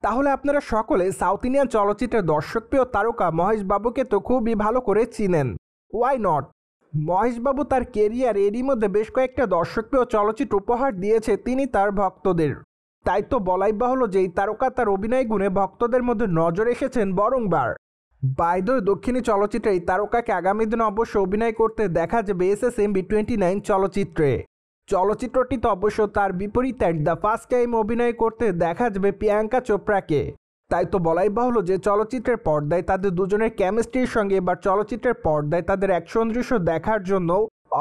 তাহলে আপনারা সকলে সাউথ ইন্ডিয়ান চলচ্চিত্রের দর্শকপ্রিয় তারকা মহেশ বাবুকে তো খুবই ভালো করে চিনেন। Why not? মহেশ বাবু তার কেরিয়ার এরই মধ্যে বেশ কয়েকটা দর্শকপ্রিয় চলচ্চিত্র উপহার দিয়েছে তিনি তার ভক্তদের। তাই তো বলাই বাহুল্য যে এই তারকা তার অভিনয় গুণে ভক্তদের মধ্যে নজর এসেছেন বারংবার। বাইদ দক্ষিণী চলচ্চিত্রে এই তারকাকে আগামী দিনে অবশ্য অভিনয় করতে দেখা যাবে SSMB29 চলচ্চিত্রে। চলচ্চিত্রটিতে অবশ্য তার বিপরীতে দ্য ফার্স্ট টাইম অভিনয় করতে দেখা যাবে প্রিয়াঙ্কা চোপড়াকে। তাই তো বলাই বাহুল্য যে চলচ্চিত্রের পর্দায় তাদের দুজনের কেমিস্ট্রির সঙ্গে এবার চলচ্চিত্রের পর্দায় তাদের অ্যাকশন দৃশ্য দেখার জন্য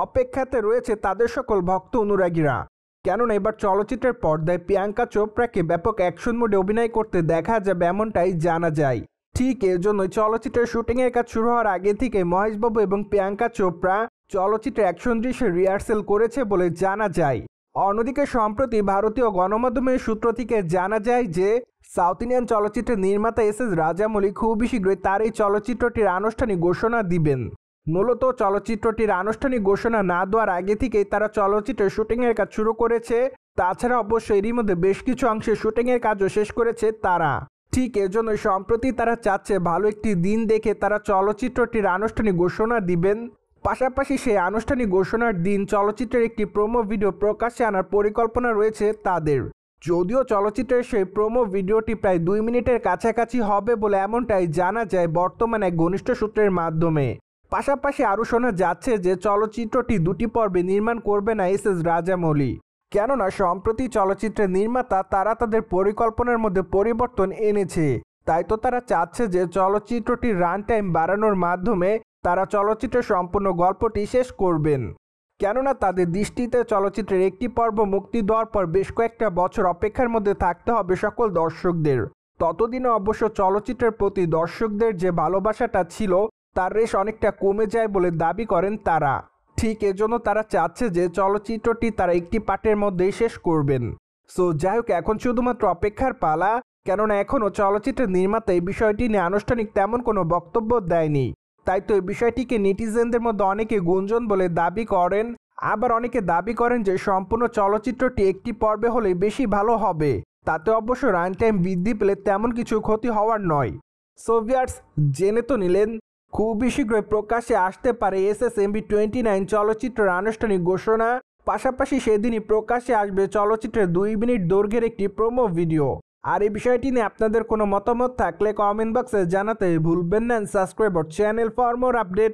অপেক্ষাতে রয়েছে তাদের সকল ভক্ত অনুরাগীরা। কেননা এবার চলচ্চিত্রের পর্দায় প্রিয়াঙ্কা চোপড়াকে ব্যাপক অ্যাকশন মোডে অভিনয় করতে দেখা যাবে এমনটাই জানা যায়। ঠিক এজন্যই চলচ্চিত্রের শুটিংয়ের কাজ শুরু হওয়ার আগে থেকে মহেশবাবু এবং প্রিয়াঙ্কা চোপড়া চলচ্চিত্রের অ্যাকশন দৃশ্যে রিহার্সেল করেছে বলে জানা যায়। অন্যদিকে সম্প্রতি ভারতীয় গণমাধ্যমের সূত্র থেকে জানা যায় যে সাউথ ইন্ডিয়ান চলচ্চিত্রের নির্মাতা SS রাজামৌলি খুবই শীঘ্রই তার এই চলচ্চিত্রটির আনুষ্ঠানিক ঘোষণা দিবেন। মূলত চলচ্চিত্রটির আনুষ্ঠানিক ঘোষণা না দেওয়ার আগে থেকেই তারা চলচ্চিত্রের শুটিংয়ের কাজ শুরু করেছে। তাছাড়া অবশ্য এরই মধ্যে বেশ কিছু অংশে শুটিংয়ের কাজও শেষ করেছে তারা। ঠিক এজন্য সম্প্রতি তারা চাচ্ছে ভালো একটি দিন দেখে তারা চলচ্চিত্রটির আনুষ্ঠানিক ঘোষণা দিবেন। পাশাপাশি সেই আনুষ্ঠানিক ঘোষণার দিন চলচ্চিত্রের একটি প্রোমো ভিডিও প্রকাশ্যে আনার পরিকল্পনা রয়েছে তাদের। যদিও চলচ্চিত্রের সেই প্রোমো ভিডিওটি প্রায় 2 মিনিটের কাছাকাছি হবে বলে এমনটাই জানা যায় বর্তমানে এক ঘনিষ্ঠ সূত্রের মাধ্যমে। পাশাপাশি আরও শোনা যাচ্ছে যে চলচ্চিত্রটি 2টি পর্বে নির্মাণ করবে না SS রাজামৌলি। কেননা সম্প্রতি চলচ্চিত্রের নির্মাতা তারা তাদের পরিকল্পনার মধ্যে পরিবর্তন এনেছে। তাই তো তারা চাচ্ছে যে চলচ্চিত্রটির রান টাইম বাড়ানোর মাধ্যমে তারা চলচ্চিত্রের সম্পূর্ণ গল্পটি শেষ করবেন। কেননা তাদের দৃষ্টিতে চলচ্চিত্রের একটি পর্ব মুক্তি দেওয়ার পর বেশ কয়েকটা বছর অপেক্ষার মধ্যে থাকতে হবে সকল দর্শকদের। ততদিনে অবশ্য চলচ্চিত্রের প্রতি দর্শকদের যে ভালোবাসাটা ছিল তার রেশ অনেকটা কমে যায় বলে দাবি করেন তারা। ঠিক এজন্য তারা চাচ্ছে যে চলচ্চিত্রটি তারা একটি পার্টের মধ্যেই শেষ করবেন। সো যাই হোক, এখন শুধুমাত্র অপেক্ষার পালা। কেননা এখনও চলচ্চিত্রের নির্মাতা এই বিষয়টি নিয়ে আনুষ্ঠানিক তেমন কোনো বক্তব্য দেয়নি। তাই তো এই বিষয়টিকে নেটিজেনদের মধ্যে অনেকে গুঞ্জন বলে দাবি করেন। আবার অনেকে দাবি করেন যে সম্পূর্ণ চলচ্চিত্রটি একটি পর্বে হলে বেশি ভালো হবে। তাতে অবশ্য রান টাইম বৃদ্ধি পেলে তেমন কিছু ক্ষতি হওয়ার নয়। সো ভিউয়ার্স, জেনে তো নিলেন খুবই শীঘ্রই প্রকাশ্যে আসতে পারে SSMB29 চলচ্চিত্রের আনুষ্ঠানিক ঘোষণা। পাশাপাশি সেদিনই প্রকাশ্যে আসবে চলচ্চিত্রের 2 মিনিট দৈর্ঘ্যের একটি প্রোমো ভিডিও। আর এই বিষয়টি নিয়ে আপনাদের কোনো মতামত থাকলে কমেন্ট বক্সে জানাতে ভুলবেন না। Subscribe our channel for more update.